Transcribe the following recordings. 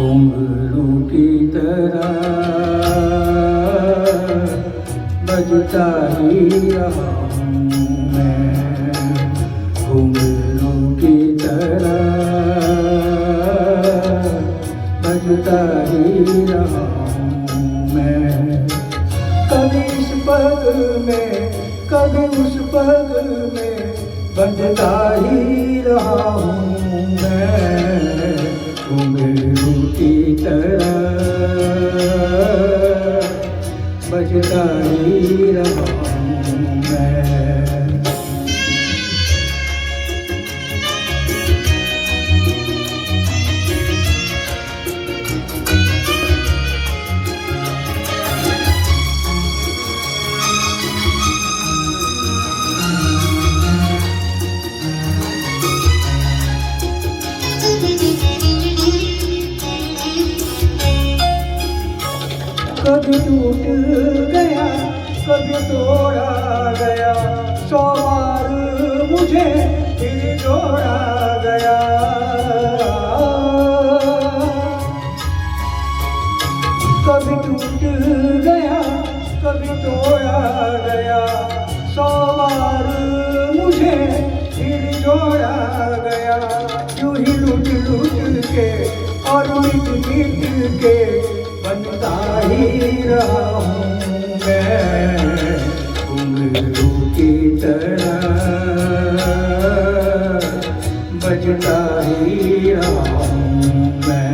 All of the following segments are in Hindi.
घुंघरू की तरह बजता ही रहा हूँ मैं, घुंघरू की तरह बजता ही रहा हूँ मैं। कभी इस पग में कभी उस पग में बजता ही रहा हूँ मैं, घुंघरू की तरह बजता ही रहा हूँ मैं। कभी टूट गया कभी तोड़ा गया, 100 बार मुझे फिर जोड़ा गया। कभी टूट गया कभी तोड़ा गया, 100 बार मुझे फिर जोड़ा गया। यूं ही लूट लूट के और मिट मिट के बनता ही रहा हूँ मैं, घुंघरू की तरह बजता ही रहा हूँ मैं।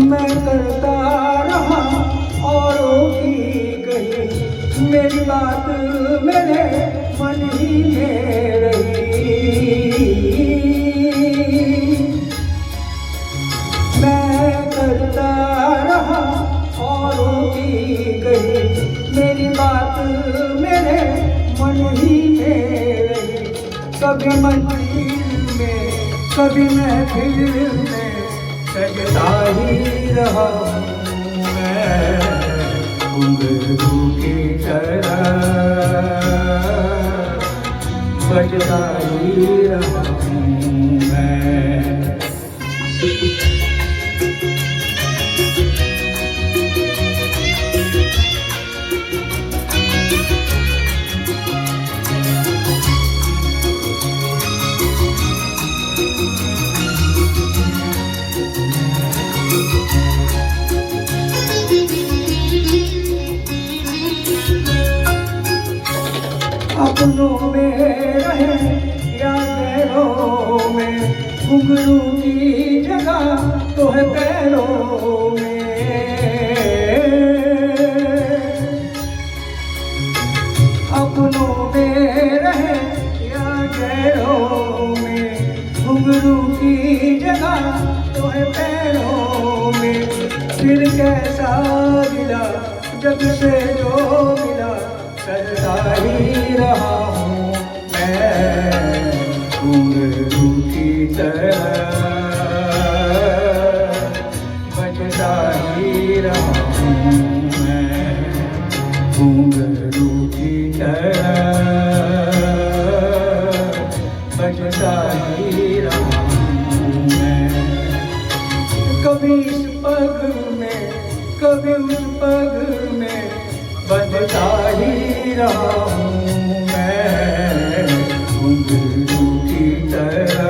मैं करता रहा औरों की कही, मेरी बात मेरे मन ही में रही। मैं करता रहा औरों की कही, मेरी बात मेरे मन ही में रही। कभी मंदिर में कभी महफिल में सजता ही रहा हूँ मैं, घुंघरू की तरह बजता ही रहा हूँ मैं। अपनों में रहे या गैरों में, घुंघरू की जगह तो है पैरों में। अपनों में रहे या गैरों में, घुंघरू की जगह तो है पैरों में। फिर कैसा मिला जब से जो मिला, करता ही रहा हूँ मैं, घुंघरू की तरह बजता ही रहा हूँ मैं, घुंघरू की तरह बजता ही रहा हूँ मैं। कभी इस पग में कभी उस पग में बजता ही रहा हूँ मैं, घुंघरू की तरह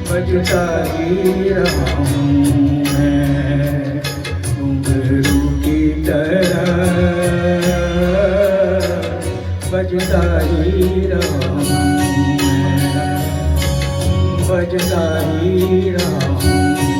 बजता ही रहा हूँ मैं, घुंघरू की तरह बजता ही रहा हूँ मैं, बजता ही रहा हूँ।